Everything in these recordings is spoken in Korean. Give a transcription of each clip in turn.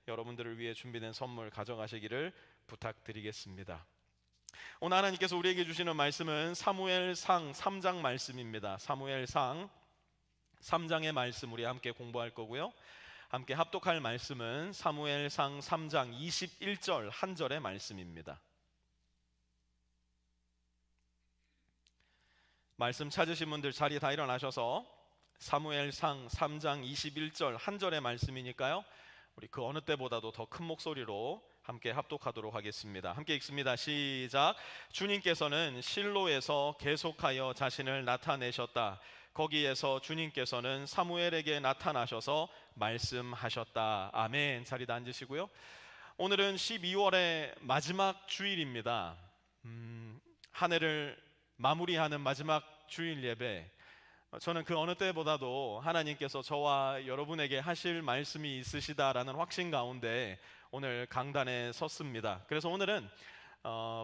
여러분들을 위해 준비된 선물 가져가시기를 부탁드리겠습니다. 오늘 하나님께서 우리에게 주시는 말씀은 사무엘상 3장 말씀입니다. 사무엘상 3장의 말씀 우리 함께 공부할 거고요. 함께 합독할 말씀은 사무엘상 3장 21절 한 절의 말씀입니다. 말씀 찾으신 분들 자리 다 일어나셔서 사무엘상 3장 21절 한 절의 말씀이니까요, 우리 그 어느 때보다도 더 큰 목소리로 함께 합독하도록 하겠습니다. 함께 읽습니다. 시작. 주님께서는 실로에서 계속하여 자신을 나타내셨다. 거기에서 주님께서는 사무엘에게 나타나셔서 말씀하셨다. 아멘. 자리에 앉으시고요. 오늘은 12월의 마지막 주일입니다. 한 해를 마무리하는 마지막 주일 예배, 저는 그 어느 때보다도 하나님께서 저와 여러분에게 하실 말씀이 있으시다라는 확신 가운데 오늘 강단에 섰습니다. 그래서 오늘은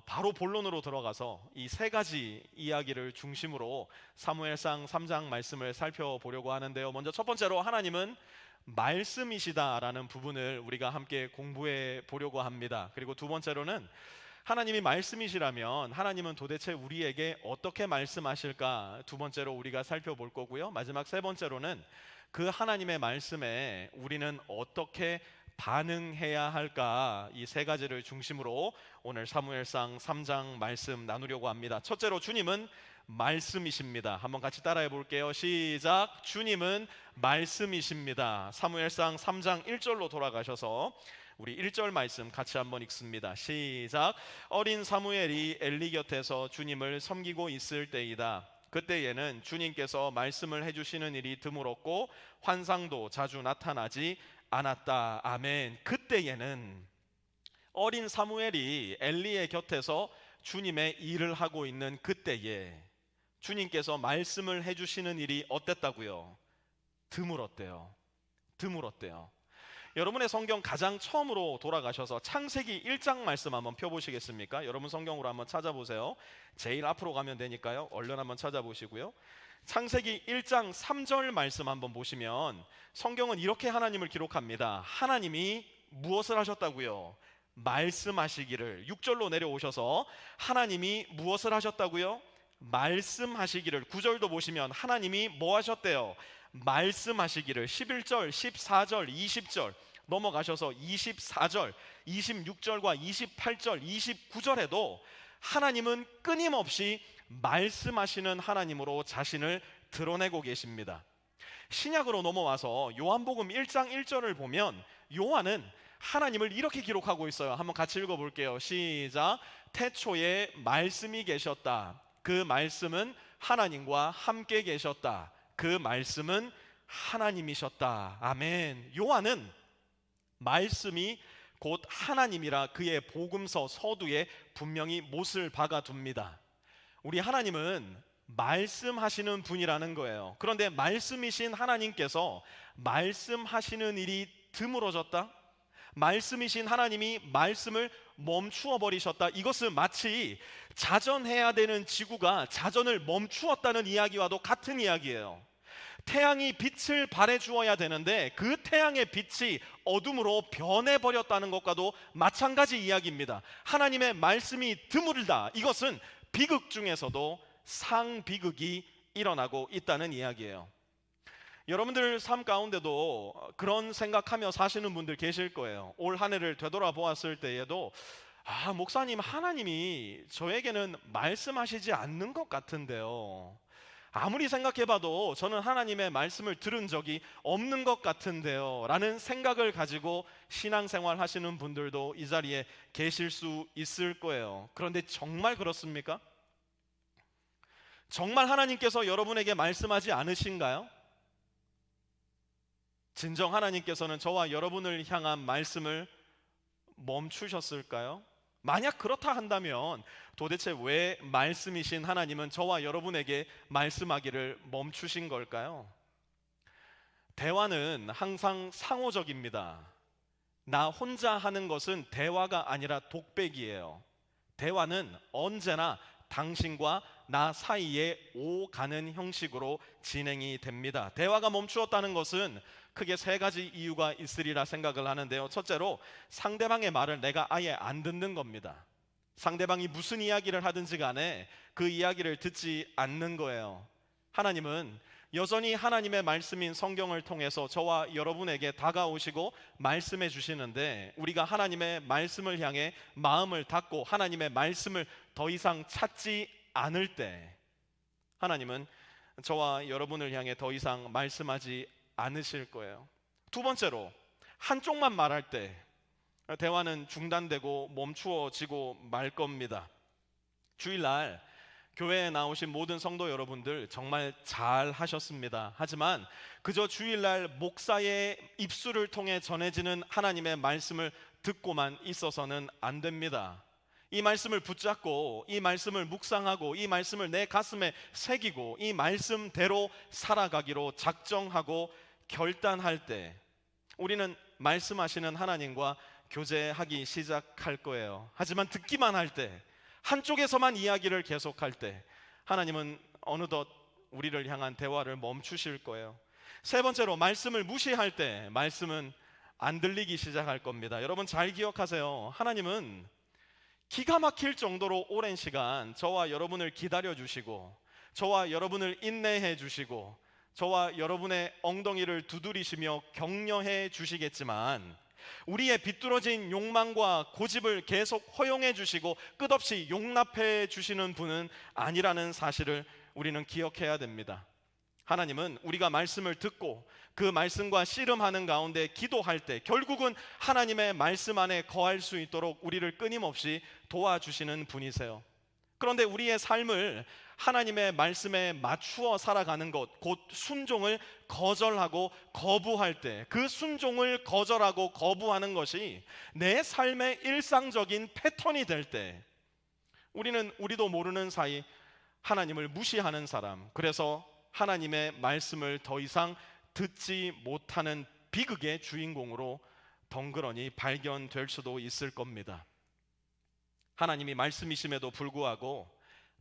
바로 본론으로 들어가서 이 세 가지 이야기를 중심으로 사무엘상 3장 말씀을 살펴보려고 하는데요. 먼저 첫 번째로 하나님은 말씀이시다라는 부분을 우리가 함께 공부해 보려고 합니다. 그리고 두 번째로는 하나님이 말씀이시라면 하나님은 도대체 우리에게 어떻게 말씀하실까 두 번째로 우리가 살펴볼 거고요. 마지막 세 번째로는 그 하나님의 말씀에 우리는 어떻게 반응해야 할까, 이 세 가지를 중심으로 오늘 사무엘상 3장 말씀 나누려고 합니다. 첫째로 주님은 말씀이십니다. 한번 같이 따라해 볼게요. 시작. 주님은 말씀이십니다. 사무엘상 3장 1절로 돌아가셔서 우리 1절 말씀 같이 한번 읽습니다. 시작. 어린 사무엘이 엘리 곁에서 주님을 섬기고 있을 때이다. 그때에는 주님께서 말씀을 해주시는 일이 드물었고 환상도 자주 나타나지 않았다. 아멘. 그때에는 어린 사무엘이 엘리의 곁에서 주님의 일을 하고 있는 그때에 주님께서 말씀을 해주시는 일이 어땠다고요? 드물었대요. 드물었대요. 여러분의 성경 가장 처음으로 돌아가셔서 창세기 1장 말씀 한번 펴보시겠습니까? 여러분 성경으로 한번 찾아보세요. 제일 앞으로 가면 되니까요. 얼른 한번 찾아보시고요. 창세기 1장 3절 말씀 한번 보시면 성경은 이렇게 하나님을 기록합니다. 하나님이 무엇을 하셨다고요? 말씀하시기를. 6절로 내려오셔서 하나님이 무엇을 하셨다고요? 말씀하시기를. 9절도 보시면 하나님이 뭐 하셨대요? 말씀하시기를. 11절, 14절, 20절 넘어가셔서 24절, 26절과 28절, 29절에도 하나님은 끊임없이 말씀하시는 하나님으로 자신을 드러내고 계십니다. 신약으로 넘어와서 요한복음 1장 1절을 보면 요한은 하나님을 이렇게 기록하고 있어요. 한번 같이 읽어볼게요. 시작. 태초에 말씀이 계셨다. 그 말씀은 하나님과 함께 계셨다. 그 말씀은 하나님이셨다. 아멘. 요한은 말씀이 곧 하나님이라 그의 복음서 서두에 분명히 못을 박아둡니다. 우리 하나님은 말씀하시는 분이라는 거예요. 그런데 말씀이신 하나님께서 말씀하시는 일이 드물어졌다? 말씀이신 하나님이 말씀을 멈추어 버리셨다. 이것은 마치 자전해야 되는 지구가 자전을 멈추었다는 이야기와도 같은 이야기예요. 태양이 빛을 발해 주어야 되는데 그 태양의 빛이 어둠으로 변해버렸다는 것과도 마찬가지 이야기입니다. 하나님의 말씀이 드물다. 이것은 비극 중에서도 상비극이 일어나고 있다는 이야기예요. 여러분들 삶 가운데도 그런 생각하며 사시는 분들 계실 거예요. 올 한 해를 되돌아보았을 때에도 목사님, 하나님이 저에게는 말씀하시지 않는 것 같은데요. 아무리 생각해봐도 저는 하나님의 말씀을 들은 적이 없는 것 같은데요 라는 생각을 가지고 신앙생활 하시는 분들도 이 자리에 계실 수 있을 거예요. 그런데 정말 그렇습니까? 정말 하나님께서 여러분에게 말씀하지 않으신가요? 진정 하나님께서는 저와 여러분을 향한 말씀을 멈추셨을까요? 만약 그렇다 한다면 도대체 왜 말씀이신 하나님은 저와 여러분에게 말씀하기를 멈추신 걸까요? 대화는 항상 상호적입니다. 나 혼자 하는 것은 대화가 아니라 독백이에요. 대화는 언제나 당신과 나 사이에 오가는 형식으로 진행이 됩니다. 대화가 멈추었다는 것은 크게 세 가지 이유가 있으리라 생각을 하는데요. 첫째로 상대방의 말을 내가 아예 안 듣는 겁니다. 상대방이 무슨 이야기를 하든지 간에 그 이야기를 듣지 않는 거예요. 하나님은 여전히 하나님의 말씀인 성경을 통해서 저와 여러분에게 다가오시고 말씀해 주시는데, 우리가 하나님의 말씀을 향해 마음을 닫고 하나님의 말씀을 더 이상 찾지 않을 때 하나님은 저와 여러분을 향해 더 이상 말씀하지 않으실 거예요. 두 번째로 한쪽만 말할 때 대화는 중단되고 멈추어지고 말 겁니다. 주일날 교회에 나오신 모든 성도 여러분들 정말 잘 하셨습니다. 하지만 그저 주일날 목사의 입술을 통해 전해지는 하나님의 말씀을 듣고만 있어서는 안 됩니다. 이 말씀을 붙잡고 이 말씀을 묵상하고 이 말씀을 내 가슴에 새기고 이 말씀대로 살아가기로 작정하고 결단할 때 우리는 말씀하시는 하나님과 교제하기 시작할 거예요. 하지만 듣기만 할 때, 한쪽에서만 이야기를 계속할 때 하나님은 어느덧 우리를 향한 대화를 멈추실 거예요. 세 번째로 말씀을 무시할 때 말씀은 안 들리기 시작할 겁니다. 여러분 잘 기억하세요. 하나님은 기가 막힐 정도로 오랜 시간 저와 여러분을 기다려 주시고 저와 여러분을 인내해 주시고 저와 여러분의 엉덩이를 두드리시며 격려해 주시겠지만 우리의 비뚤어진 욕망과 고집을 계속 허용해 주시고 끝없이 용납해 주시는 분은 아니라는 사실을 우리는 기억해야 됩니다. 하나님은 우리가 말씀을 듣고 그 말씀과 씨름하는 가운데 기도할 때 결국은 하나님의 말씀 안에 거할 수 있도록 우리를 끊임없이 도와주시는 분이세요. 그런데 우리의 삶을 하나님의 말씀에 맞추어 살아가는 것, 곧 순종을 거절하고 거부할 때, 그 순종을 거절하고 거부하는 것이 내 삶의 일상적인 패턴이 될 때 우리는 우리도 모르는 사이 하나님을 무시하는 사람, 그래서 하나님의 말씀을 더 이상 듣지 못하는 비극의 주인공으로 덩그러니 발견될 수도 있을 겁니다. 하나님이 말씀이심에도 불구하고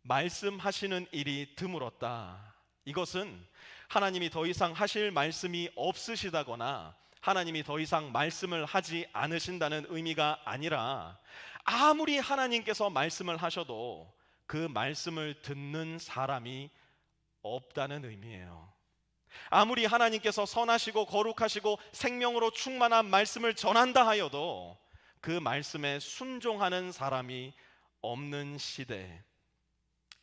말씀하시는 일이 드물었다. 이것은 하나님이 더 이상 하실 말씀이 없으시다거나 하나님이 더 이상 말씀을 하지 않으신다는 의미가 아니라 아무리 하나님께서 말씀을 하셔도 그 말씀을 듣는 사람이 없다는 의미예요. 아무리 하나님께서 선하시고 거룩하시고 생명으로 충만한 말씀을 전한다 하여도 그 말씀에 순종하는 사람이 없는 시대,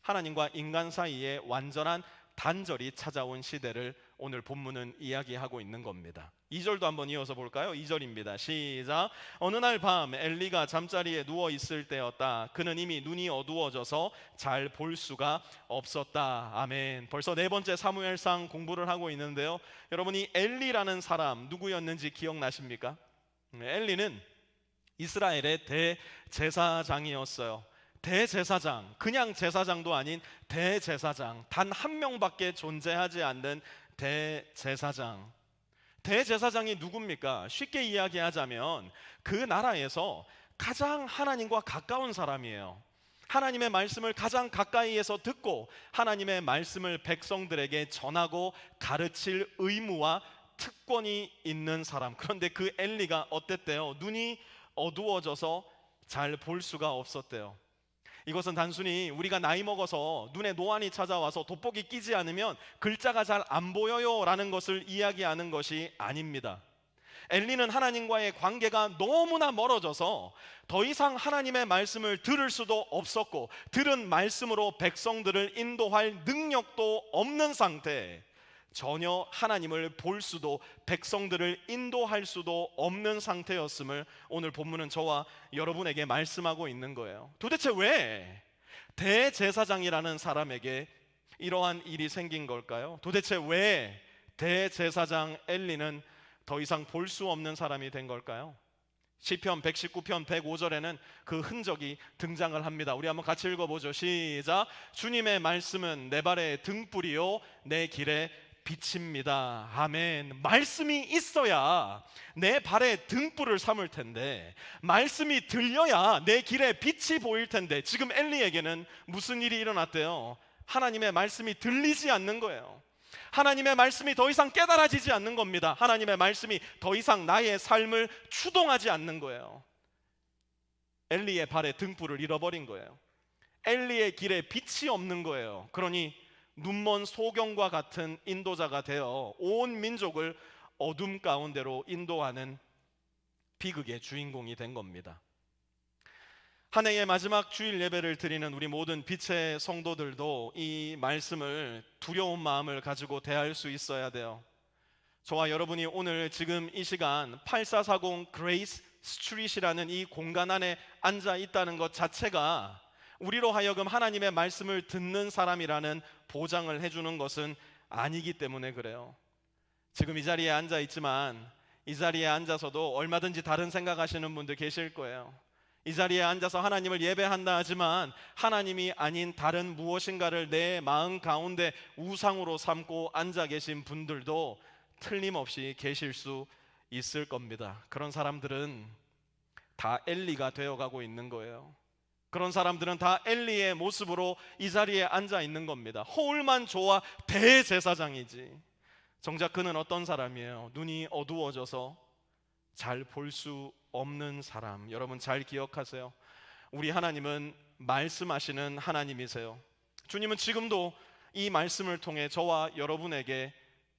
하나님과 인간 사이에 완전한 단절이 찾아온 시대를 오늘 본문은 이야기하고 있는 겁니다. 2절도 한번 이어서 볼까요? 2절입니다. 시작. 어느 날 밤 엘리가 잠자리에 누워 있을 때였다. 그는 이미 눈이 어두워져서 잘 볼 수가 없었다. 아멘. 벌써 네 번째 사무엘상 공부를 하고 있는데요. 여러분이 엘리라는 사람 누구였는지 기억나십니까? 엘리는 이스라엘의 대제사장이었어요. 대제사장, 그냥 제사장도 아닌 대제사장, 단 한 명밖에 존재하지 않는 대제사장. 대제사장이 누굽니까? 쉽게 이야기하자면 그 나라에서 가장 하나님과 가까운 사람이에요. 하나님의 말씀을 가장 가까이에서 듣고 하나님의 말씀을 백성들에게 전하고 가르칠 의무와 특권이 있는 사람. 그런데 그 엘리가 어땠대요? 눈이 어두워져서 잘 볼 수가 없었대요. 이것은 단순히 우리가 나이 먹어서 눈에 노안이 찾아와서 돋보기 끼지 않으면 글자가 잘 안 보여요 라는 것을 이야기하는 것이 아닙니다. 엘리는 하나님과의 관계가 너무나 멀어져서 더 이상 하나님의 말씀을 들을 수도 없었고 들은 말씀으로 백성들을 인도할 능력도 없는 상태, 전혀 하나님을 볼 수도 백성들을 인도할 수도 없는 상태였음을 오늘 본문은 저와 여러분에게 말씀하고 있는 거예요. 도대체 왜 대제사장이라는 사람에게 이러한 일이 생긴 걸까요? 도대체 왜 대제사장 엘리는 더 이상 볼 수 없는 사람이 된 걸까요? 시편 119편 105절에는 그 흔적이 등장을 합니다. 우리 한번 같이 읽어보죠. 시작. 주님의 말씀은 내 발의 등불이요 내 길에 빛입니다. 아멘. 말씀이 있어야 내 발에 등불을 삼을 텐데, 말씀이 들려야 내 길에 빛이 보일 텐데, 지금 엘리에게는 무슨 일이 일어났대요? 하나님의 말씀이 들리지 않는 거예요. 하나님의 말씀이 더 이상 깨달아지지 않는 겁니다. 하나님의 말씀이 더 이상 나의 삶을 추동하지 않는 거예요. 엘리의 발에 등불을 잃어버린 거예요. 엘리의 길에 빛이 없는 거예요. 그러니 눈먼 소경과 같은 인도자가 되어 온 민족을 어둠 가운데로 인도하는 비극의 주인공이 된 겁니다. 한 해의 마지막 주일 예배를 드리는 우리 모든 빛의 성도들도 이 말씀을 두려운 마음을 가지고 대할 수 있어야 돼요. 저와 여러분이 오늘 지금 이 시간 8440 그레이스 스트릿이라는 이 공간 안에 앉아 있다는 것 자체가 우리로 하여금 하나님의 말씀을 듣는 사람이라는 보장을 해주는 것은 아니기 때문에 그래요. 지금 이 자리에 앉아 있지만 이 자리에 앉아서도 얼마든지 다른 생각하시는 분들 계실 거예요. 이 자리에 앉아서 하나님을 예배한다 하지만 하나님이 아닌 다른 무엇인가를 내 마음 가운데 우상으로 삼고 앉아 계신 분들도 틀림없이 계실 수 있을 겁니다. 그런 사람들은 다 엘리가 되어가고 있는 거예요. 그런 사람들은 다 엘리의 모습으로 이 자리에 앉아 있는 겁니다. 호울만 좋아 대제사장이지. 정작 그는 어떤 사람이에요? 눈이 어두워져서 잘 볼 수 없는 사람. 여러분 잘 기억하세요. 우리 하나님은 말씀하시는 하나님이세요. 주님은 지금도 이 말씀을 통해 저와 여러분에게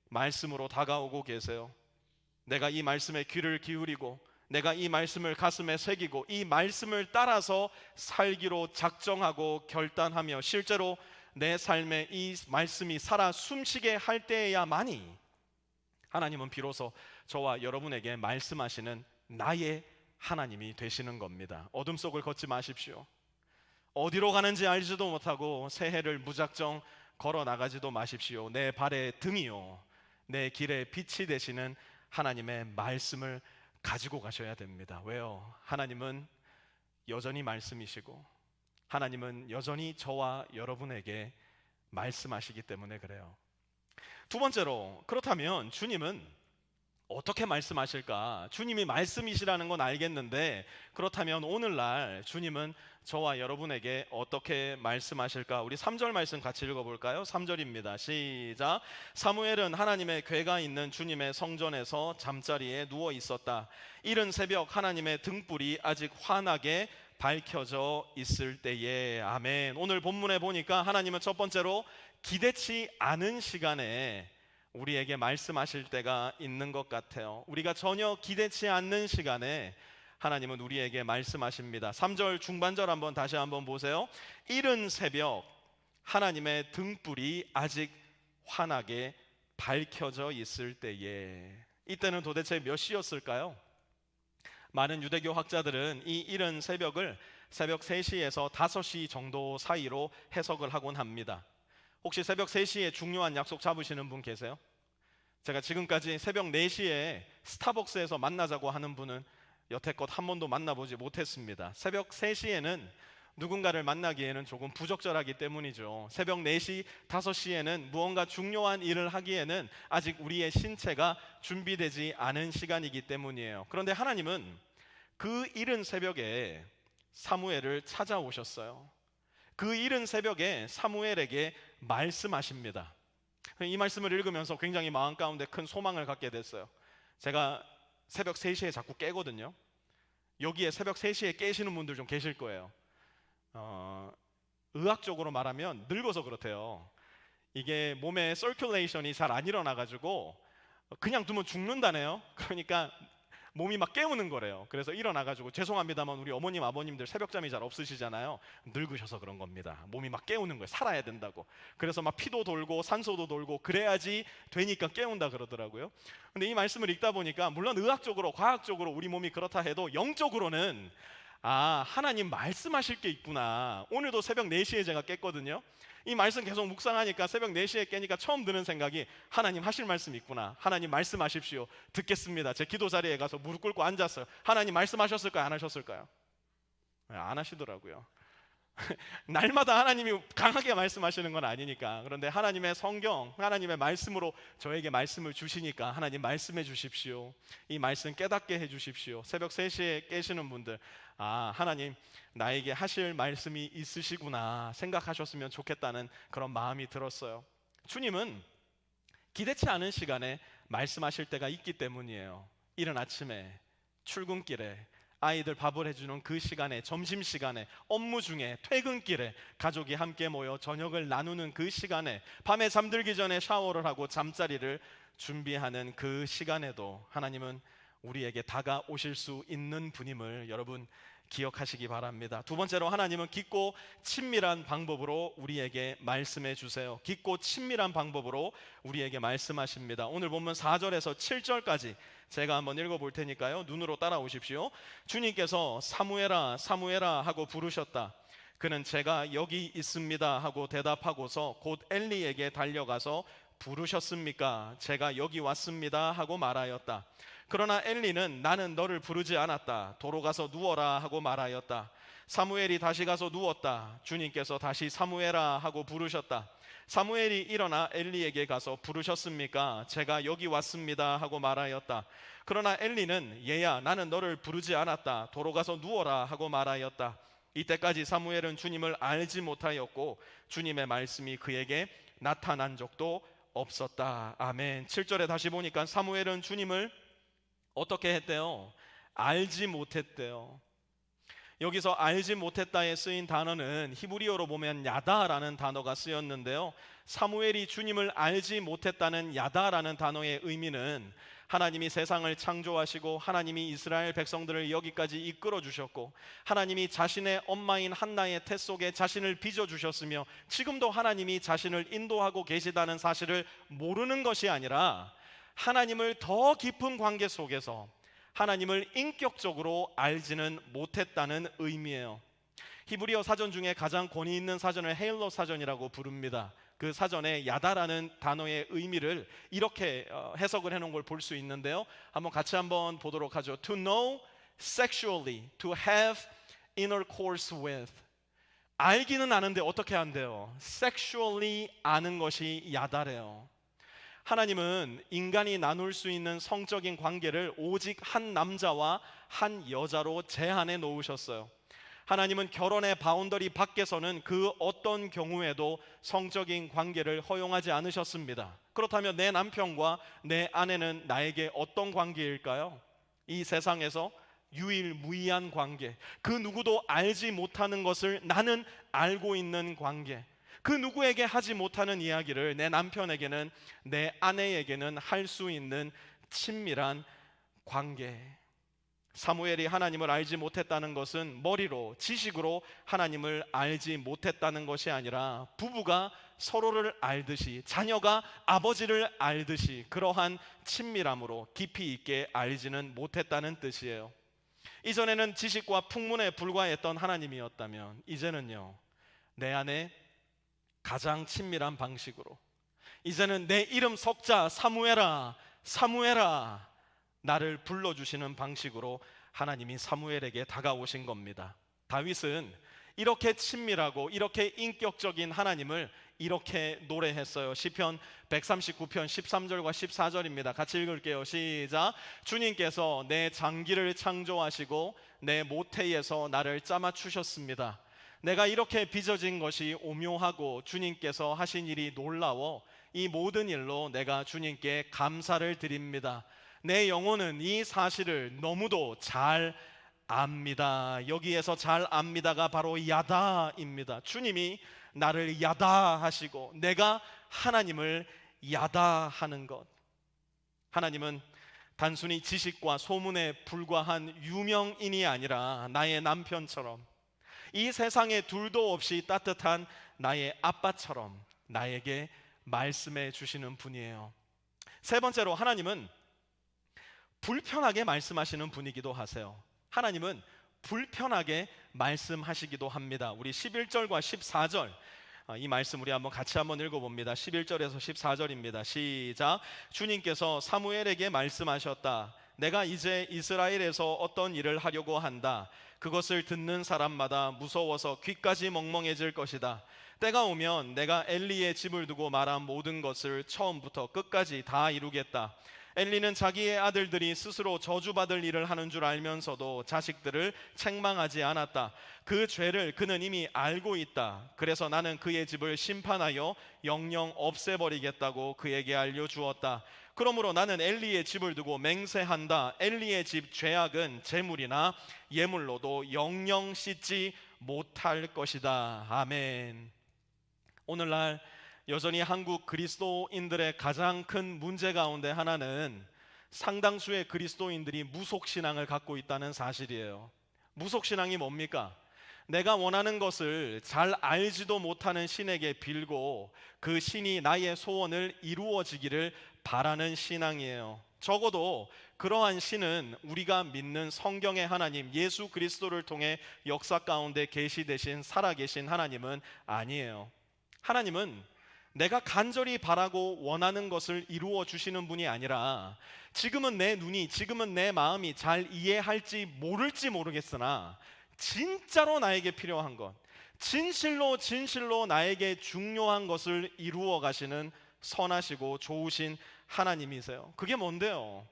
말씀으로 다가오고 계세요. 내가 이 말씀에 귀를 기울이고 내가 이 말씀을 가슴에 새기고 이 말씀을 따라서 살기로 작정하고 결단하며 실제로 내 삶에 이 말씀이 살아 숨쉬게 할 때에야만이 하나님은 비로소 저와 여러분에게 말씀하시는 나의 하나님이 되시는 겁니다. 어둠 속을 걷지 마십시오. 어디로 가는지 알지도 못하고 새해를 무작정 걸어 나가지도 마십시오. 내 발의 등이요 내 길의 빛이 되시는 하나님의 말씀을 가지고 가셔야 됩니다. 왜요? 하나님은 여전히 말씀이시고 하나님은 여전히 저와 여러분에게 말씀하시기 때문에 그래요. 두 번째로, 그렇다면 주님은 어떻게 말씀하실까? 주님이 말씀이시라는 건 알겠는데 그렇다면 오늘날 주님은 저와 여러분에게 어떻게 말씀하실까? 우리 3절 말씀 같이 읽어볼까요? 3절입니다. 시작. 사무엘은 하나님의 궤가 있는 주님의 성전에서 잠자리에 누워 있었다. 이른 새벽 하나님의 등불이 아직 환하게 밝혀져 있을 때에. 아멘. 오늘 본문에 보니까 하나님은 첫 번째로 기대치 않은 시간에 우리에게 말씀하실 때가 있는 것 같아요. 우리가 전혀 기대치 않는 시간에 하나님은 우리에게 말씀하십니다. 3절 중반절 다시 한번 보세요. 이른 새벽 하나님의 등불이 아직 환하게 밝혀져 있을 때에. 이때는 도대체 몇 시였을까요? 많은 유대교 학자들은 이 이른 새벽을 새벽 3시에서 5시 정도 사이로 해석을 하곤 합니다. 혹시 새벽 3시에 중요한 약속 잡으시는 분 계세요? 제가 지금까지 새벽 4시에 스타벅스에서 만나자고 하는 분은 여태껏 한 번도 만나보지 못했습니다. 새벽 3시에는 누군가를 만나기에는 조금 부적절하기 때문이죠. 새벽 4시, 5시에는 무언가 중요한 일을 하기에는 아직 우리의 신체가 준비되지 않은 시간이기 때문이에요. 그런데 하나님은 그 이른 새벽에 사무엘을 찾아오셨어요. 그 이른 새벽에 사무엘에게 말씀하십니다. 이 말씀을 읽으면서 굉장히 마음 가운데 큰 소망을 갖게 됐어요. 제가 새벽 3시에 자꾸 깨거든요. 여기에 새벽 3시에 깨시는 분들 좀 계실 거예요. 의학적으로 말하면 늙어서 그렇대요. 이게 몸에 서큘레이션이 잘 안 일어나가지고 그냥 두면 죽는다네요. 그러니까 몸이 막 깨우는 거래요. 그래서 일어나가지고 죄송합니다만 우리 어머님 아버님들 새벽잠이 잘 없으시잖아요. 늙으셔서 그런 겁니다. 몸이 막 깨우는 거예요. 살아야 된다고. 그래서 막 피도 돌고 산소도 돌고 그래야지 되니까 깨운다 그러더라고요. 근데 이 말씀을 읽다 보니까 물론 의학적으로 과학적으로 우리 몸이 그렇다 해도 영적으로는 하나님 말씀하실 게 있구나. 오늘도 새벽 4시에 제가 깼거든요. 이 말씀 계속 묵상하니까 새벽 4시에 깨니까 처음 드는 생각이 하나님 하실 말씀 있구나. 하나님 말씀하십시오. 듣겠습니다. 제 기도 자리에 가서 무릎 꿇고 앉았어요. 하나님 말씀하셨을까요? 안 하셨을까요? 안 하시더라고요. 날마다 하나님이 강하게 말씀하시는 건 아니니까. 그런데 하나님의 성경, 하나님의 말씀으로 저에게 말씀을 주시니까 하나님 말씀해 주십시오. 이 말씀 깨닫게 해 주십시오. 새벽 3시에 깨시는 분들, 아, 하나님 나에게 하실 말씀이 있으시구나 생각하셨으면 좋겠다는 그런 마음이 들었어요. 주님은 기대치 않은 시간에 말씀하실 때가 있기 때문이에요. 이른 아침에, 출근길에, 아이들 밥을 해주는 그 시간에, 점심시간에, 업무 중에, 퇴근길에, 가족이 함께 모여 저녁을 나누는 그 시간에, 밤에 잠들기 전에 샤워를 하고 잠자리를 준비하는 그 시간에도 하나님은 우리에게 다가오실 수 있는 분임을 여러분 기억하시기 바랍니다. 두 번째로, 하나님은 깊고 친밀한 방법으로 우리에게 말씀해 주세요. 깊고 친밀한 방법으로 우리에게 말씀하십니다. 오늘 본문 4절에서 7절까지 제가 한번 읽어볼 테니까요, 눈으로 따라오십시오. 주님께서 사무엘아 사무엘아 하고 부르셨다. 그는 제가 여기 있습니다 하고 대답하고서 곧 엘리에게 달려가서 부르셨습니까? 제가 여기 왔습니다 하고 말하였다. 그러나 엘리는 나는 너를 부르지 않았다. 도로 가서 누워라 하고 말하였다. 사무엘이 다시 가서 누웠다. 주님께서 다시 사무엘아 하고 부르셨다. 사무엘이 일어나 엘리에게 가서 부르셨습니까? 제가 여기 왔습니다 하고 말하였다. 그러나 엘리는 얘야 나는 너를 부르지 않았다. 도로 가서 누워라 하고 말하였다. 이때까지 사무엘은 주님을 알지 못하였고 주님의 말씀이 그에게 나타난 적도 없었다. 아멘. 7절에 다시 보니까 사무엘은 주님을 어떻게 했대요? 알지 못했대요. 여기서 알지 못했다에 쓰인 단어는 히브리어로 보면 야다라는 단어가 쓰였는데요, 사무엘이 주님을 알지 못했다는 야다라는 단어의 의미는 하나님이 세상을 창조하시고 하나님이 이스라엘 백성들을 여기까지 이끌어 주셨고 하나님이 자신의 엄마인 한나의 태 속에 자신을 빚어 주셨으며 지금도 하나님이 자신을 인도하고 계시다는 사실을 모르는 것이 아니라 하나님을 더 깊은 관계 속에서 하나님을 인격적으로 알지는 못했다는 의미예요. 히브리어 사전 중에 가장 권위 있는 사전을 헤일로 사전이라고 부릅니다. 그 사전에 야다라는 단어의 의미를 이렇게 해석을 해놓은 걸 볼 수 있는데요, 같이 한번 보도록 하죠. To know sexually, to have intercourse with. 알기는 아는데 어떻게 한대요? Sexually 아는 것이 야다래요. 하나님은 인간이 나눌 수 있는 성적인 관계를 오직 한 남자와 한 여자로 제한해 놓으셨어요. 하나님은 결혼의 바운더리 밖에서는 그 어떤 경우에도 성적인 관계를 허용하지 않으셨습니다. 그렇다면 내 남편과 내 아내는 나에게 어떤 관계일까요? 이 세상에서 유일무이한 관계, 그 누구도 알지 못하는 것을 나는 알고 있는 관계, 그 누구에게 하지 못하는 이야기를 내 남편에게는 내 아내에게는 할 수 있는 친밀한 관계. 사무엘이 하나님을 알지 못했다는 것은 머리로, 지식으로 하나님을 알지 못했다는 것이 아니라 부부가 서로를 알듯이, 자녀가 아버지를 알듯이 그러한 친밀함으로 깊이 있게 알지는 못했다는 뜻이에요. 이전에는 지식과 풍문에 불과했던 하나님이었다면 이제는요, 내 안에 가장 친밀한 방식으로, 이제는 내 이름 석자 사무엘아 사무엘아 나를 불러주시는 방식으로 하나님이 사무엘에게 다가오신 겁니다. 다윗은 이렇게 친밀하고 이렇게 인격적인 하나님을 이렇게 노래했어요. 시편 139편 13절과 14절입니다. 같이 읽을게요. 시작. 주님께서 내 장기를 창조하시고 내 모태에서 나를 짜맞추셨습니다. 내가 이렇게 빚어진 것이 오묘하고 주님께서 하신 일이 놀라워 이 모든 일로 내가 주님께 감사를 드립니다. 내 영혼은 이 사실을 너무도 잘 압니다. 여기에서 잘 압니다가 바로 야다입니다. 주님이 나를 야다하시고 내가 하나님을 야다하는 것. 하나님은 단순히 지식과 소문에 불과한 유명인이 아니라 나의 남편처럼, 이 세상에 둘도 없이 따뜻한 나의 아빠처럼 나에게 말씀해 주시는 분이에요. 세 번째로, 하나님은 불편하게 말씀하시는 분이기도 하세요. 하나님은 불편하게 말씀하시기도 합니다. 우리 11절과 14절 이 말씀 우리 같이 한번 읽어봅니다. 11절에서 14절입니다. 시작. 주님께서 사무엘에게 말씀하셨다. 내가 이제 이스라엘에서 어떤 일을 하려고 한다. 그것을 듣는 사람마다 무서워서 귀까지 멍멍해질 것이다. 때가 오면 내가 엘리의 집을 두고 말한 모든 것을 처음부터 끝까지 다 이루겠다. 엘리는 자기의 아들들이 스스로 저주받을 일을 하는 줄 알면서도 자식들을 책망하지 않았다. 그 죄를 그는 이미 알고 있다. 그래서 나는 그의 집을 심판하여 영영 없애버리겠다고 그에게 알려주었다. 그러므로 나는 엘리의 집을 두고 맹세한다. 엘리의 집 죄악은 재물이나 예물로도 영영 씻지 못할 것이다. 아멘. 오늘날 여전히 한국 그리스도인들의 가장 큰 문제 가운데 하나는 상당수의 그리스도인들이 무속신앙을 갖고 있다는 사실이에요. 무속신앙이 뭡니까? 내가 원하는 것을 잘 알지도 못하는 신에게 빌고 그 신이 나의 소원을 이루어지기를 바라는 신앙이에요. 적어도 그러한 신은 우리가 믿는 성경의 하나님 예수 그리스도를 통해 역사 가운데 계시되신 살아계신 하나님은 아니에요. 하나님은 내가 간절히 바라고 원하는 것을 이루어 주시는 분이 아니라 지금은 내 눈이, 지금은 내 마음이 잘 이해할지 모를지 모르겠으나 진짜로 나에게 필요한 것, 진실로 나에게 중요한 것을 이루어 가시는 선하시고 좋으신 하나님이세요. 그게 뭔데요?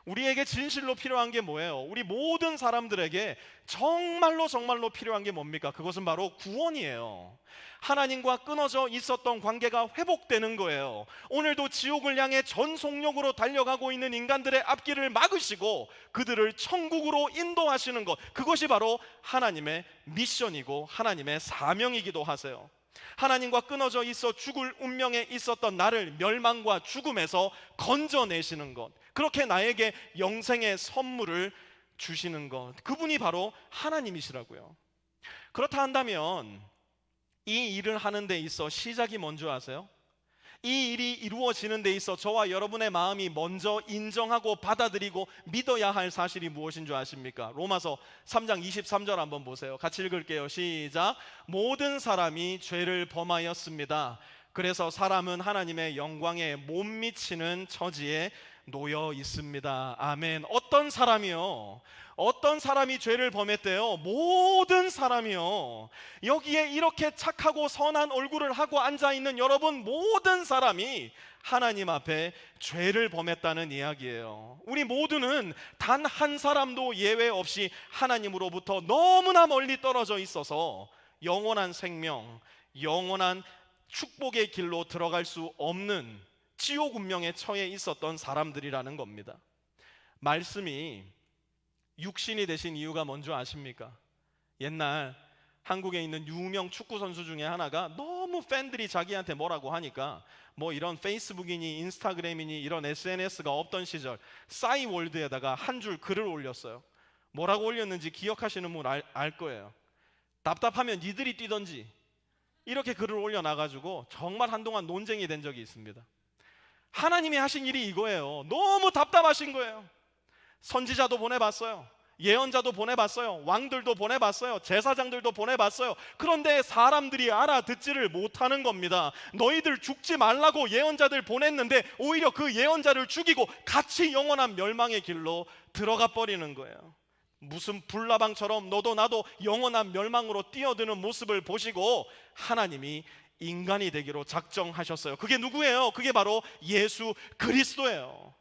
우리에게 진실로 필요한 게 뭐예요? 우리 모든 사람들에게 정말로 필요한 게 뭡니까? 그것은 바로 구원이에요. 하나님과 끊어져 있었던 관계가 회복되는 거예요. 오늘도 지옥을 향해 전속력으로 달려가고 있는 인간들의 앞길을 막으시고 그들을 천국으로 인도하시는 것, 그것이 바로 하나님의 미션이고 하나님의 사명이기도 하세요. 하나님과 끊어져 있어 죽을 운명에 있었던 나를 멸망과 죽음에서 건져내시는 것, 그렇게 나에게 영생의 선물을 주시는 것, 그분이 바로 하나님이시라고요. 그렇다 한다면 이 일을 하는 데 있어 시작이 뭔지 아세요? 이 일이 이루어지는 데 있어 저와 여러분의 마음이 먼저 인정하고 받아들이고 믿어야 할 사실이 무엇인 줄 아십니까? 로마서 3장 23절 한번 보세요. 같이 읽을게요. 시작. 모든 사람이 죄를 범하였습니다. 그래서 사람은 하나님의 영광에 못 미치는 처지에 놓여 있습니다. 아멘. 어떤 사람이요? 어떤 사람이 죄를 범했대요? 모든 사람이요. 여기에 이렇게 착하고 선한 얼굴을 하고 앉아있는 여러분 모든 사람이 하나님 앞에 죄를 범했다는 이야기예요. 우리 모두는 단 한 사람도 예외 없이 하나님으로부터 너무나 멀리 떨어져 있어서 영원한 생명, 영원한 축복의 길로 들어갈 수 없는 지옥 운명에 처해 있었던 사람들이라는 겁니다. 말씀이 육신이 되신 이유가 뭔지 아십니까? 옛날 한국에 있는 유명 축구 선수 중에 하나가 너무 팬들이 자기한테 뭐라고 하니까 뭐 이런 페이스북이니 인스타그램이니 이런 SNS가 없던 시절 싸이월드에다가 한 줄 글을 올렸어요. 뭐라고 올렸는지 기억하시는 분 알 거예요. 답답하면 니들이 뛰던지, 이렇게 글을 올려놔가지고 정말 한동안 논쟁이 된 적이 있습니다. 하나님이 하신 일이 이거예요. 너무 답답하신 거예요. 선지자도 보내봤어요. 예언자도 보내봤어요. 왕들도 보내봤어요. 제사장들도 보내봤어요. 그런데 사람들이 알아듣지를 못하는 겁니다. 너희들 죽지 말라고 예언자들 보냈는데 오히려 그 예언자를 죽이고 같이 영원한 멸망의 길로 들어가 버리는 거예요. 무슨 불나방처럼 너도 나도 영원한 멸망으로 뛰어드는 모습을 보시고 하나님이 인간이 되기로 작정하셨어요. 그게 누구예요? 그게 바로 예수 그리스도예요.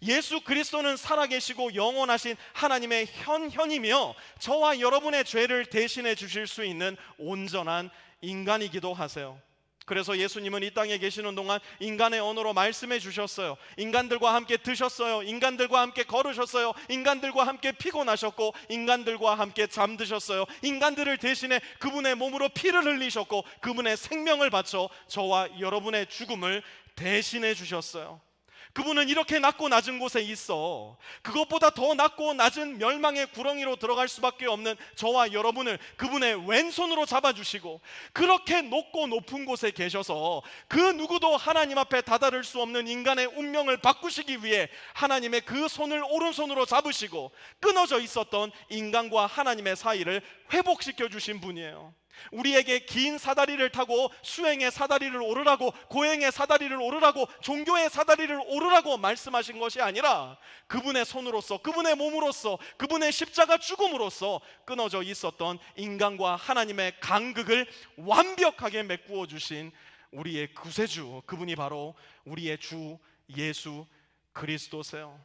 예수 그리스도는 살아계시고 영원하신 하나님의 현현이며 저와 여러분의 죄를 대신해 주실 수 있는 온전한 인간이기도 하세요. 그래서 예수님은 이 땅에 계시는 동안 인간의 언어로 말씀해 주셨어요. 인간들과 함께 드셨어요. 인간들과 함께 걸으셨어요. 인간들과 함께 피곤하셨고 인간들과 함께 잠드셨어요. 인간들을 대신해 그분의 몸으로 피를 흘리셨고 그분의 생명을 바쳐 저와 여러분의 죽음을 대신해 주셨어요. 그분은 이렇게 낮고 낮은 곳에 있어 그것보다 더 낮고 낮은 멸망의 구렁이로 들어갈 수밖에 없는 저와 여러분을 그분의 왼손으로 잡아주시고 그렇게 높고 높은 곳에 계셔서 그 누구도 하나님 앞에 다다를 수 없는 인간의 운명을 바꾸시기 위해 하나님의 그 손을 오른손으로 잡으시고 끊어져 있었던 인간과 하나님의 사이를 회복시켜 주신 분이에요. 우리에게 긴 사다리를 타고 수행의 사다리를 오르라고, 고행의 사다리를 오르라고, 종교의 사다리를 오르라고 말씀하신 것이 아니라 그분의 손으로서, 그분의 몸으로서, 그분의 십자가 죽음으로써 끊어져 있었던 인간과 하나님의 간극을 완벽하게 메꾸어 주신 우리의 구세주, 그분이 바로 우리의 주 예수 그리스도세요.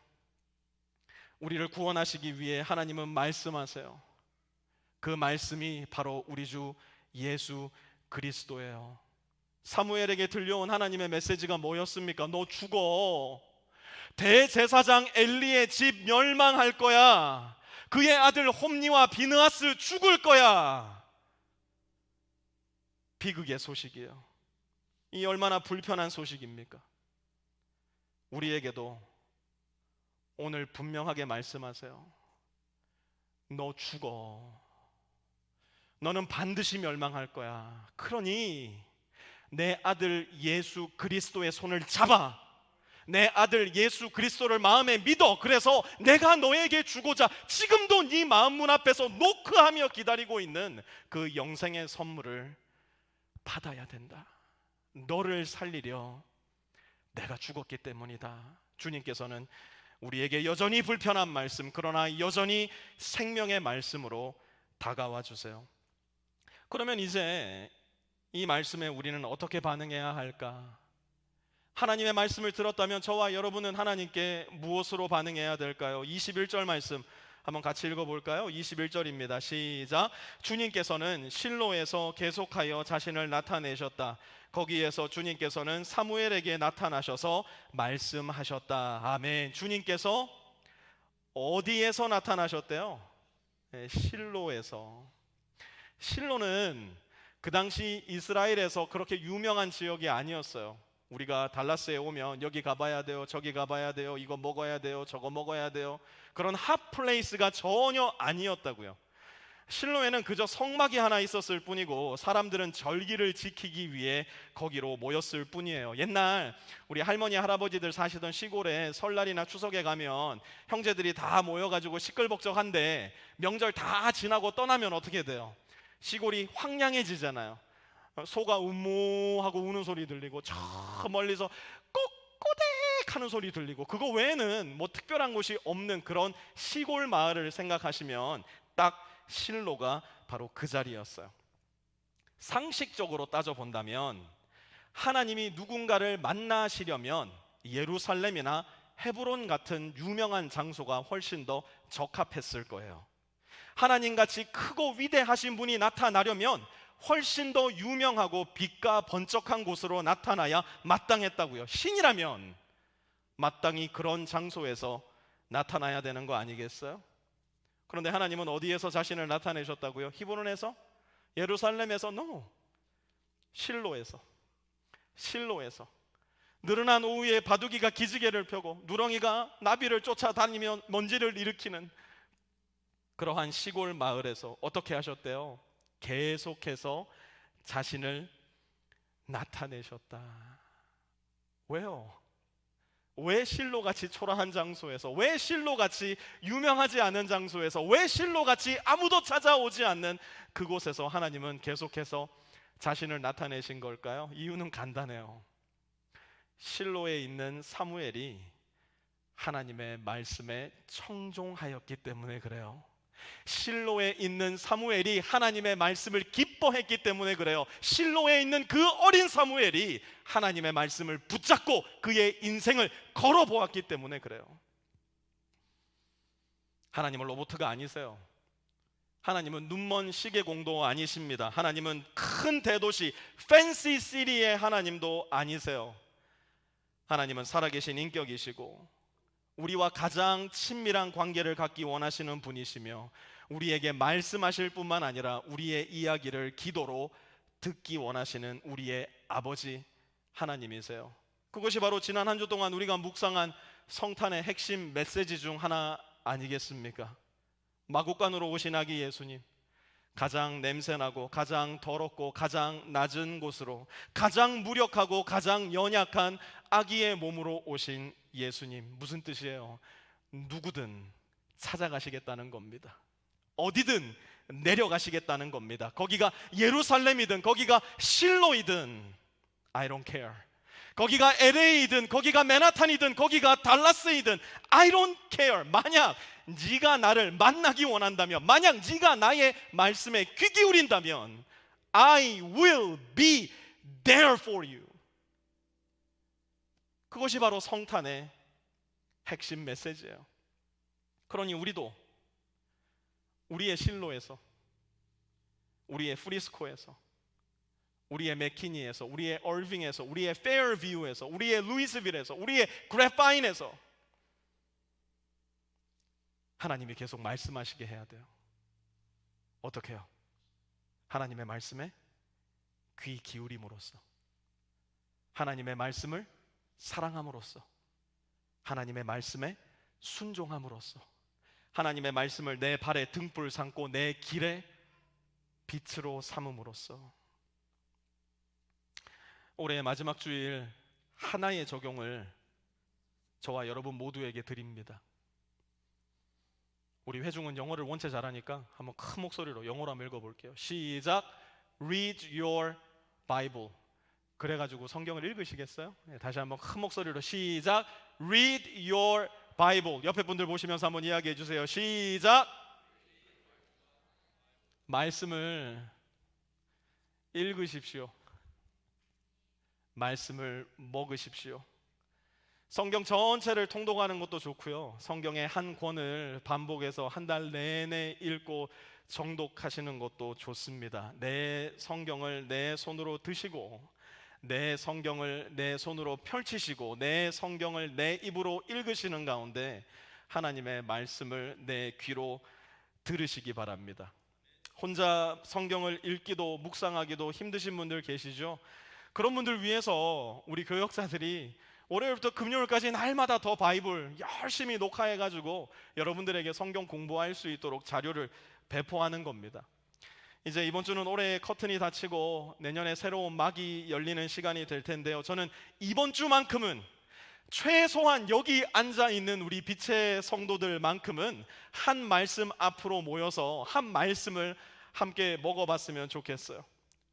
우리를 구원하시기 위해 하나님은 말씀하세요. 그 말씀이 바로 우리 주 예수 그리스도예요. 사무엘에게 들려온 하나님의 메시지가 뭐였습니까? 너 죽어. 대제사장 엘리의 집 멸망할 거야. 그의 아들 홈니와 비느하스 죽을 거야. 비극의 소식이에요. 이 얼마나 불편한 소식입니까? 우리에게도 오늘 분명하게 말씀하세요. 너 죽어. 너는 반드시 멸망할 거야. 그러니 내 아들 예수 그리스도의 손을 잡아. 내 아들 예수 그리스도를 마음에 믿어. 그래서 내가 너에게 주고자 지금도 네 마음 문 앞에서 노크하며 기다리고 있는 그 영생의 선물을 받아야 된다. 너를 살리려 내가 죽었기 때문이다. 주님께서는 우리에게 여전히 불편한 말씀, 그러나 여전히 생명의 말씀으로 다가와 주세요. 그러면 이제 이 말씀에 우리는 어떻게 반응해야 할까? 하나님의 말씀을 들었다면 저와 여러분은 하나님께 무엇으로 반응해야 될까요? 21절 말씀 한번 같이 읽어볼까요? 21절입니다. 시작. 주님께서는 실로에서 계속하여 자신을 나타내셨다. 거기에서 주님께서는 사무엘에게 나타나셔서 말씀하셨다. 아멘. 주님께서 어디에서 나타나셨대요? 네, 실로에서. 실로는 그 당시 이스라엘에서 그렇게 유명한 지역이 아니었어요. 우리가 달라스에 오면 여기 가봐야 돼요, 저기 가봐야 돼요, 이거 먹어야 돼요, 저거 먹어야 돼요, 그런 핫플레이스가 전혀 아니었다고요. 실로에는 그저 성막이 하나 있었을 뿐이고 사람들은 절기를 지키기 위해 거기로 모였을 뿐이에요. 옛날 우리 할머니 할아버지들 사시던 시골에 설날이나 추석에 가면 형제들이 다 모여가지고 시끌벅적한데 명절 다 지나고 떠나면 어떻게 돼요? 시골이 황량해지잖아요. 소가 음모하고 우는 소리 들리고 저 멀리서 꼬꼬댁 하는 소리 들리고, 그거 외에는 뭐 특별한 곳이 없는 그런 시골 마을을 생각하시면 딱 실로가 바로 그 자리였어요. 상식적으로 따져본다면 하나님이 누군가를 만나시려면 예루살렘이나 헤브론 같은 유명한 장소가 훨씬 더 적합했을 거예요. 하나님같이 크고 위대하신 분이 나타나려면 훨씬 더 유명하고 빛과 번쩍한 곳으로 나타나야 마땅했다고요. 신이라면 마땅히 그런 장소에서 나타나야 되는 거 아니겠어요? 그런데 하나님은 어디에서 자신을 나타내셨다고요? 히브론에서? 예루살렘에서? No. 실로에서. 느른한 오후에 바둑이가 기지개를 펴고 누렁이가 나비를 쫓아다니며 먼지를 일으키는 그러한 시골 마을에서 어떻게 하셨대요? 계속해서 자신을 나타내셨다. 왜요? 왜 실로같이 초라한 장소에서, 왜 실로같이 유명하지 않은 장소에서, 왜 실로같이 아무도 찾아오지 않는 그곳에서 하나님은 계속해서 자신을 나타내신 걸까요? 이유는 간단해요. 실로에 있는 사무엘이 하나님의 말씀에 청종하였기 때문에 그래요. 실로에 있는 사무엘이 하나님의 말씀을 기뻐했기 때문에 그래요. 실로에 있는 그 어린 사무엘이 하나님의 말씀을 붙잡고 그의 인생을 걸어보았기 때문에 그래요. 하나님은 로봇가 아니세요. 하나님은 눈먼 시계공도 아니십니다. 하나님은 큰 대도시 팬시 시리의 하나님도 아니세요. 하나님은 살아계신 인격이시고 우리와 가장 친밀한 관계를 갖기 원하시는 분이시며 우리에게 말씀하실 뿐만 아니라 우리의 이야기를 기도로 듣기 원하시는 우리의 아버지 하나님이세요. 그것이 바로 지난 한 주 동안 우리가 묵상한 성탄의 핵심 메시지 중 하나 아니겠습니까? 마구간으로 오신 아기 예수님, 가장 냄새나고 가장 더럽고 가장 낮은 곳으로 가장 무력하고 가장 연약한 아기의 몸으로 오신 예수님. 무슨 뜻이에요? 누구든 찾아가시겠다는 겁니다. 어디든 내려가시겠다는 겁니다. 거기가 예루살렘이든 거기가 실로이든 I don't care. 거기가 LA이든 거기가 맨하탄이든 거기가 달라스이든 I don't care. 만약 네가 나를 만나기 원한다면, 만약 네가 나의 말씀에 귀 기울인다면 I will be there for you. 그것이 바로 성탄의 핵심 메시지예요. 그러니 우리도 우리의 실로에서, 우리의 프리스코에서, 우리의 맥키니에서, 우리의 얼빙에서, 우리의 페어뷰에서, 우리의 루이스빌에서, 우리의 그래파인에서 하나님이 계속 말씀하시게 해야 돼요. 어떻게 해요? 하나님의 말씀에 귀 기울임으로써, 하나님의 말씀을 사랑함으로써, 하나님의 말씀에 순종함으로써, 하나님의 말씀을 내 발의 등불 삼고 내 길의 빛으로 삼음으로써. 올해 마지막 주일 하나의 적용을 저와 여러분 모두에게 드립니다. 우리 회중은 영어를 원체 잘하니까 한번 큰 목소리로 영어로 한번 읽어볼게요. 시작. Read your Bible. 그래가지고 성경을 읽으시겠어요? 네, 다시 한번 큰 목소리로 시작. Read your Bible. 옆에 분들 보시면서 한번 이야기해 주세요. 시작. 말씀을 읽으십시오. 말씀을 먹으십시오. 성경 전체를 통독하는 것도 좋고요, 성경의 한 권을 반복해서 한 달 내내 읽고 정독하시는 것도 좋습니다. 내 성경을 내 손으로 드시고, 내 성경을 내 손으로 펼치시고, 내 성경을 내 입으로 읽으시는 가운데 하나님의 말씀을 내 귀로 들으시기 바랍니다. 혼자 성경을 읽기도 묵상하기도 힘드신 분들 계시죠? 그런 분들 위해서 우리 교역자들이 월요일부터 금요일까지 날마다 더 바이블 열심히 녹화해가지고 여러분들에게 성경 공부할 수 있도록 자료를 배포하는 겁니다. 이제 이번 주는 올해 커튼이 닫히고 내년에 새로운 막이 열리는 시간이 될 텐데요, 저는 이번 주만큼은 최소한 여기 앉아있는 우리 빛의 성도들만큼은 한 말씀 앞으로 모여서 한 말씀을 함께 먹어봤으면 좋겠어요.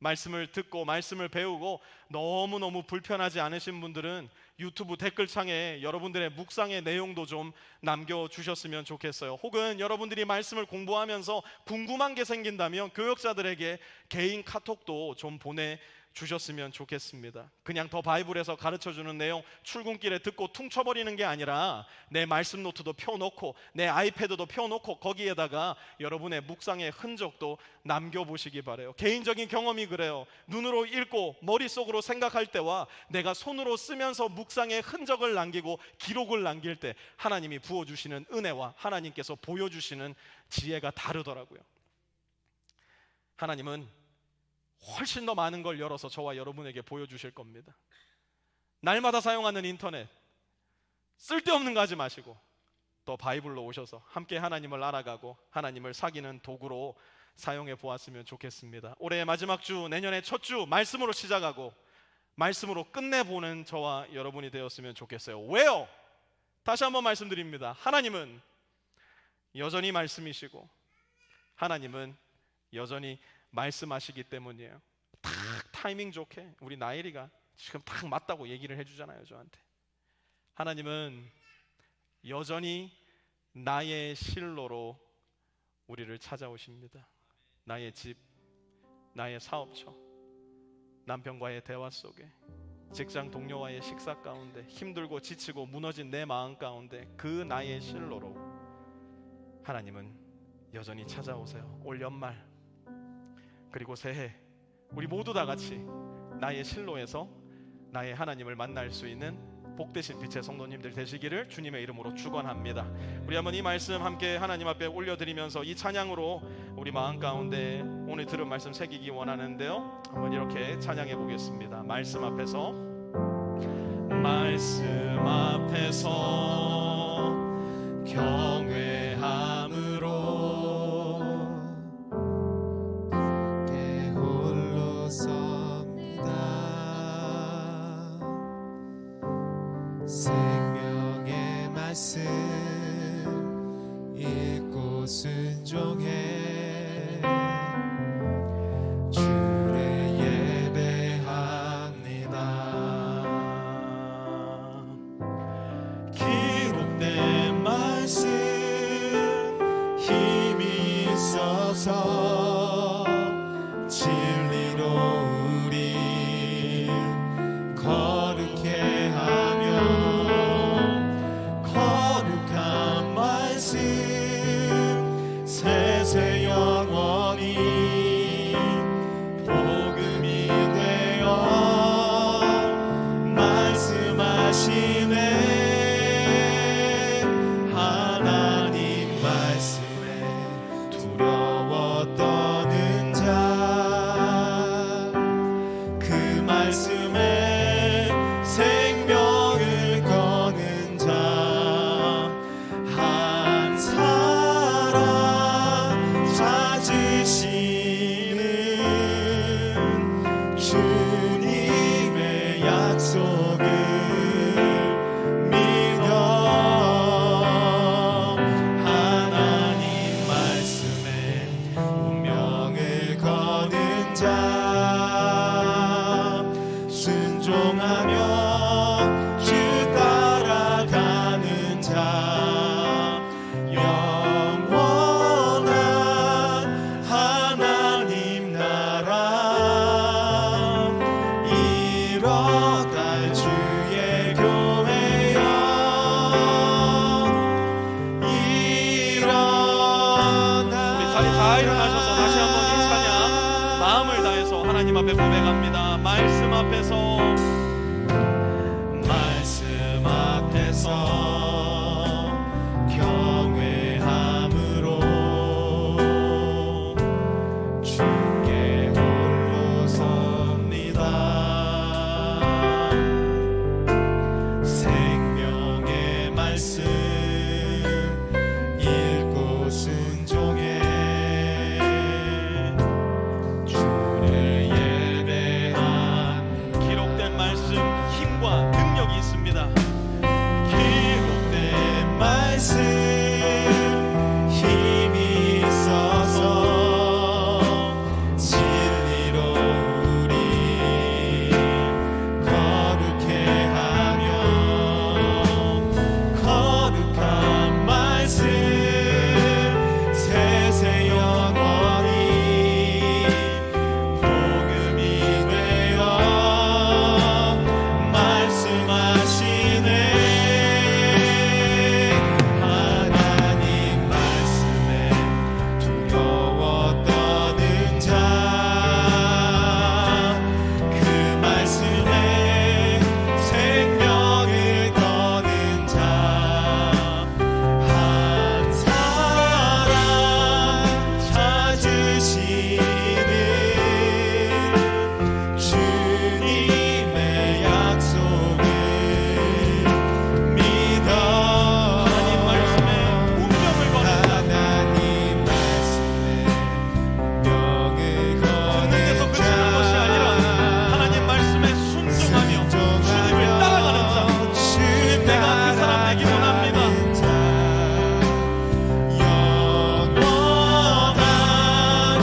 말씀을 듣고 말씀을 배우고 너무너무 불편하지 않으신 분들은 유튜브 댓글창에 여러분들의 묵상의 내용도 좀 남겨주셨으면 좋겠어요. 혹은 여러분들이 말씀을 공부하면서 궁금한 게 생긴다면 교역자들에게 개인 카톡도 좀 보내주셨으면 좋겠습니다. 그냥 더 바이블에서 가르쳐주는 내용 출근길에 듣고 퉁쳐버리는 게 아니라 내 말씀 노트도 펴놓고 내 아이패드도 펴놓고 거기에다가 여러분의 묵상의 흔적도 남겨보시기 바라요. 개인적인 경험이 그래요. 눈으로 읽고 머릿속으로 생각할 때와 내가 손으로 쓰면서 묵상의 흔적을 남기고 기록을 남길 때 하나님이 부어주시는 은혜와 하나님께서 보여주시는 지혜가 다르더라고요. 하나님은 훨씬 더 많은 걸 열어서 저와 여러분에게 보여주실 겁니다. 날마다 사용하는 인터넷 쓸데없는 거 하지 마시고 더 바이블로 오셔서 함께 하나님을 알아가고 하나님을 사귀는 도구로 사용해 보았으면 좋겠습니다. 올해의 마지막 주, 내년의 첫 주 말씀으로 시작하고 말씀으로 끝내보는 저와 여러분이 되었으면 좋겠어요. 왜요? 다시 한번 말씀드립니다. 하나님은 여전히 말씀이시고 하나님은 여전히 말씀하시기 때문이에요. 딱 타이밍 좋게 우리 나일이가 지금 딱 맞다고 얘기를 해주잖아요, 저한테. 하나님은 여전히 나의 실로로 우리를 찾아오십니다. 나의 집, 나의 사업처, 남편과의 대화 속에, 직장 동료와의 식사 가운데, 힘들고 지치고 무너진 내 마음 가운데 그 나의 실로로 하나님은 여전히 찾아오세요. 올 연말 그리고 새해 우리 모두 다 같이 나의 실로에서 나의 하나님을 만날 수 있는 복되신 빛의 성도님들 되시기를 주님의 이름으로 축원합니다. 우리 한번 이 말씀 함께 하나님 앞에 올려드리면서 이 찬양으로 우리 마음 가운데 오늘 들은 말씀 새기기 원하는데요, 한번 이렇게 찬양해 보겠습니다. 말씀 앞에서 경외함으로 주께 홀로 섭니다. 생명의 말씀 읽고 순종해 주옵소서. 진리로 우리 거룩해 하며 거룩한 말씀 세세 영원히 복음이 되어 말씀하시네. 하나님 말씀에 두려워 떠는 자, 그 말씀에 생명을 거는 자, 한 사람 찾으시는 주님의 약속을 믿어 하나님 말씀에 운명을 거는 자, 순종하며 주 따라가는 자, 영원한 하나님 나라 이뤄갈 주의 교회여 일어나. 우리 자리 다 일어나셔서 다시 한번 이 찬양 마음을 다해서 하나님 앞에 고백합니다. 말씀 앞에서 경외함으로 주께 홀로 섭니다. 생명의 말씀 읽고 순종해 주를 예배한 기록된 말씀 힘과 능력이 있습니다. 기록된 말씀 힘이 있어서 진리로 우리 거룩해 하며 거룩한 말씀 세세 영원히 복음이 되어 말씀하시네. 하나님 말씀에 두려워 떠는 자, 그 말씀에 생명을 거는 자, 한 사람 찾으시는 주님의 약속을 믿어 하나님 말씀에 운명을 거는 하나님 말씀에 운명을 듣는 데서 거는 그치는 것이 아니라 하나님 말씀에 순종하며 주님을 따라가는 자, 주님 내가 그 사람 되기 원합니다. 영원한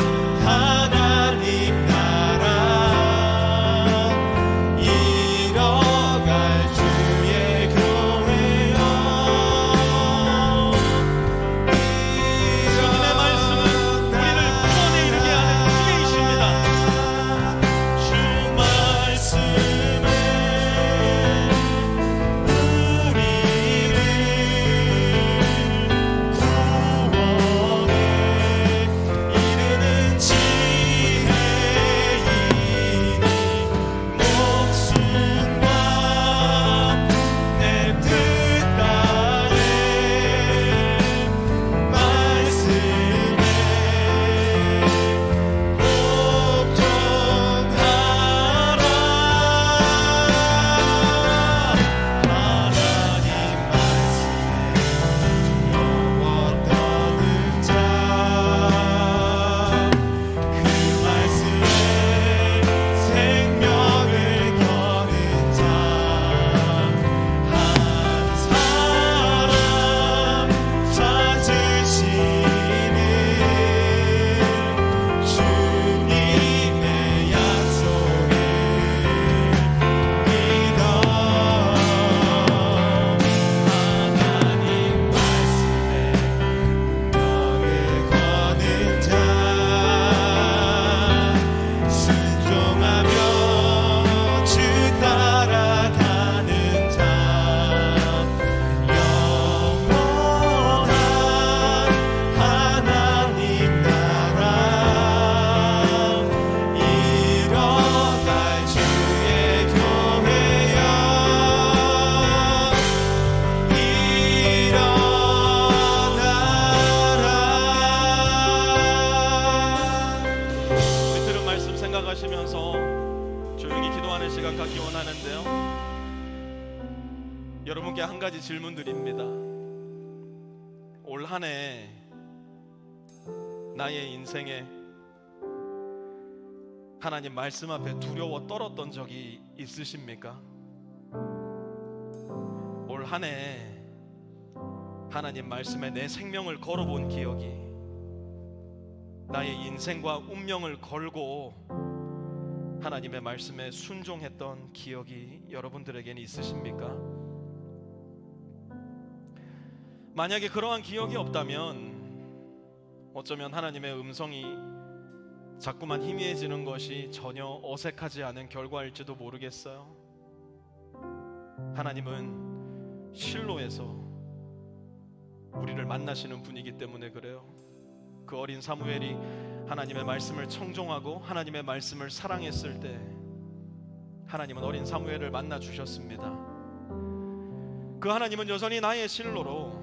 나가시면서 조용히 기도하는 시간 갖기 원하는데요, 여러분께 한 가지 질문 드립니다. 올 한 해 나의 인생에 하나님 말씀 앞에 두려워 떨었던 적이 있으십니까? 올 한 해 하나님 말씀에 내 생명을 걸어본 기억이, 나의 인생과 운명을 걸고 하나님의 말씀에 순종했던 기억이 여러분들에게는 있으십니까? 만약에 그러한 기억이 없다면 어쩌면 하나님의 음성이 자꾸만 희미해지는 것이 전혀 어색하지 않은 결과일지도 모르겠어요. 하나님은 실로에서 우리를 만나시는 분이기 때문에 그래요. 그 어린 사무엘이 하나님의 말씀을 청종하고 하나님의 말씀을 사랑했을 때 하나님은 어린 사무엘을 만나 주셨습니다. 그 하나님은 여전히 나의 실로로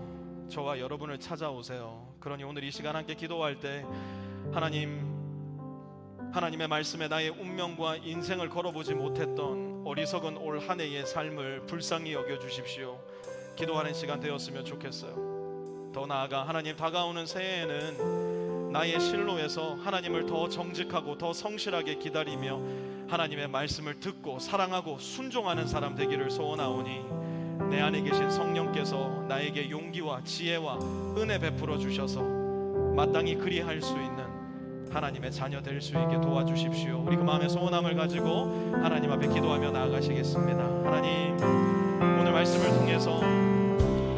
저와 여러분을 찾아오세요. 그러니 오늘 이 시간 함께 기도할 때 하나님의 말씀에 나의 운명과 인생을 걸어보지 못했던 어리석은 올 한 해의 삶을 불쌍히 여겨주십시오. 기도하는 시간 되었으면 좋겠어요. 더 나아가 하나님 다가오는 새해에는 나의 실로에서 하나님을 더 정직하고 더 성실하게 기다리며 하나님의 말씀을 듣고 사랑하고 순종하는 사람 되기를 소원하오니 내 안에 계신 성령께서 나에게 용기와 지혜와 은혜 베풀어 주셔서 마땅히 그리할 수 있는 하나님의 자녀 될 수 있게 도와주십시오. 우리 그 마음의 소원함을 가지고 하나님 앞에 기도하며 나아가시겠습니다. 하나님, 오늘 말씀을 통해서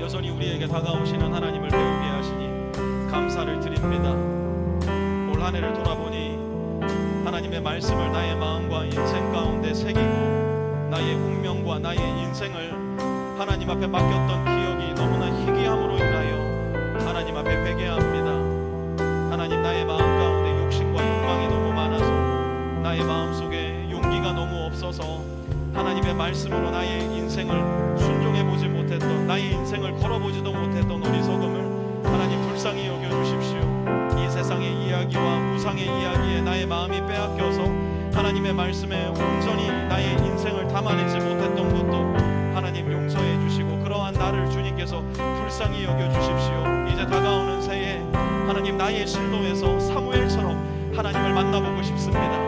여전히 우리에게 다가오시는 하나님을 배우게 하시니 감사를 드립니다. 올 한 해를 돌아보니 하나님의 말씀을 나의 마음과 인생 가운데 새기고 나의 운명과 나의 인생을 하나님 앞에 맡겼던 기억이 너무나 희귀함으로 인하여 하나님 앞에 회개합니다. 하나님, 나의 마음 가운데 욕심과 욕망이 너무 많아서 나의 마음속에 용기가 너무 없어서 하나님의 말씀으로 나의 인생을 순종해보지 못했던, 나의 인생을 걸어보지도 못했던 어리석음을 하나님 불쌍히 여겨주십시오. 이 세상의 이야기와 우상의 이야기에 나의 마음이 빼앗겨서 하나님의 말씀에 온전히 나의 인생을 담아내지 못했던 것도 하나님 용서해 주시고 그러한 나를 주님께서 불쌍히 여겨주십시오. 이제 다가오는 새해 하나님, 나의 실로에서 사무엘처럼 하나님을 만나보고 싶습니다.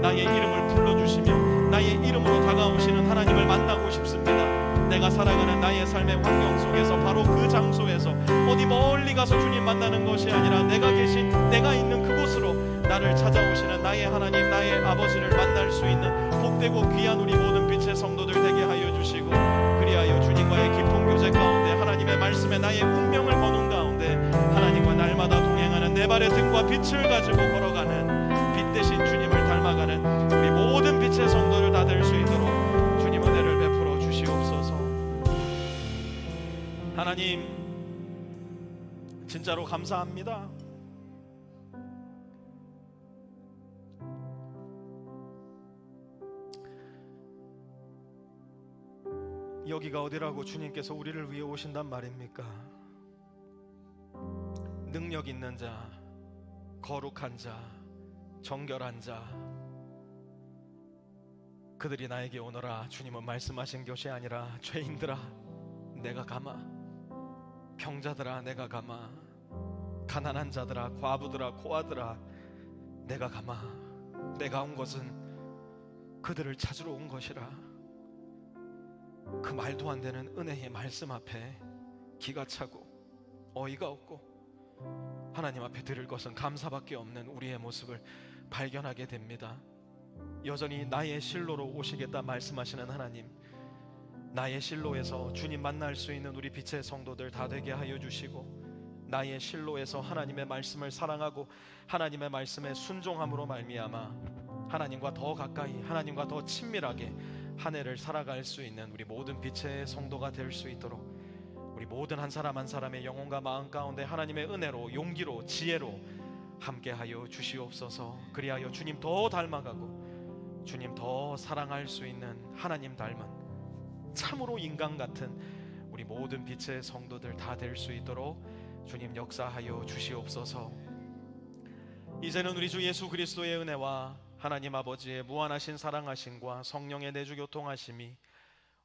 나의 이름을 불러주시며 나의 이름으로 다가오시는 하나님을 만나고 싶습니다. 내가 살아가는 나의 삶의 환경 속에서 바로 그 장소에서 어디 멀리 가서 주님 만나는 것이 아니라 내가 있는 그곳으로 나를 찾아오시는 나의 하나님, 나의 아버지를 만날 수 있는 복되고 귀한 우리 모든 빛의 성도들 되게 하여 주시고, 그리하여 주님과의 깊은 교제 가운데 하나님의 말씀에 나의 운명을 거는 가운데 하나님과 날마다 동행하는 내 발의 등과 빛을 가지고 걸어가는 빛 대신 주님을 닮아가는 우리 모든 빛의 성도를 다 될 수 있도록 주님 은혜를 베풀어 주시옵소서. 하나님, 진짜로 감사합니다. 여기가 어디라고 주님께서 우리를 위해 오신단 말입니까? 능력 있는 자, 거룩한 자, 정결한 자, 그들이 나에게 오너라. 주님은 말씀하신 것이 아니라 죄인들아 내가 가마, 병자들아 내가 가마, 가난한 자들아, 과부들아, 고아들아 내가 가마. 내가 온 것은 그들을 찾으러 온 것이라. 그 말도 안 되는 은혜의 말씀 앞에 기가 차고 어이가 없고 하나님 앞에 드릴 것은 감사밖에 없는 우리의 모습을 발견하게 됩니다. 여전히 나의 실로로 오시겠다 말씀하시는 하나님, 나의 실로에서 주님 만날 수 있는 우리 빛의 성도들 다 되게 하여 주시고, 나의 실로에서 하나님의 말씀을 사랑하고 하나님의 말씀에 순종함으로 말미암아 하나님과 더 가까이, 하나님과 더 친밀하게 한 해를 살아갈 수 있는 우리 모든 빛의 성도가 될 수 있도록 우리 모든 한 사람 한 사람의 영혼과 마음 가운데 하나님의 은혜로, 용기로, 지혜로 함께하여 주시옵소서. 그리하여 주님 더 닮아가고 주님 더 사랑할 수 있는 하나님 닮은 참으로 인간 같은 우리 모든 빛의 성도들 다 될 수 있도록 주님 역사하여 주시옵소서. 이제는 우리 주 예수 그리스도의 은혜와 하나님 아버지의 무한하신 사랑하심과 성령의 내주 교통하심이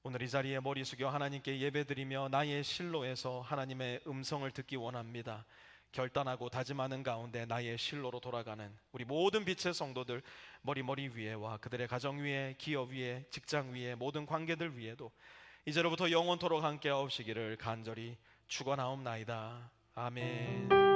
오늘 이 자리에 머리 숙여 하나님께 예배드리며 나의 실로에서 하나님의 음성을 듣기 원합니다. 결단하고 다짐하는 가운데 나의 실로로 돌아가는 우리 모든 빛의 성도들 머리 위에와 그들의 가정 위에, 기업 위에, 직장 위에, 모든 관계들 위에도 이제로부터 영원토록 함께 하옵시기를 간절히 축원하옵나이다. 아멘.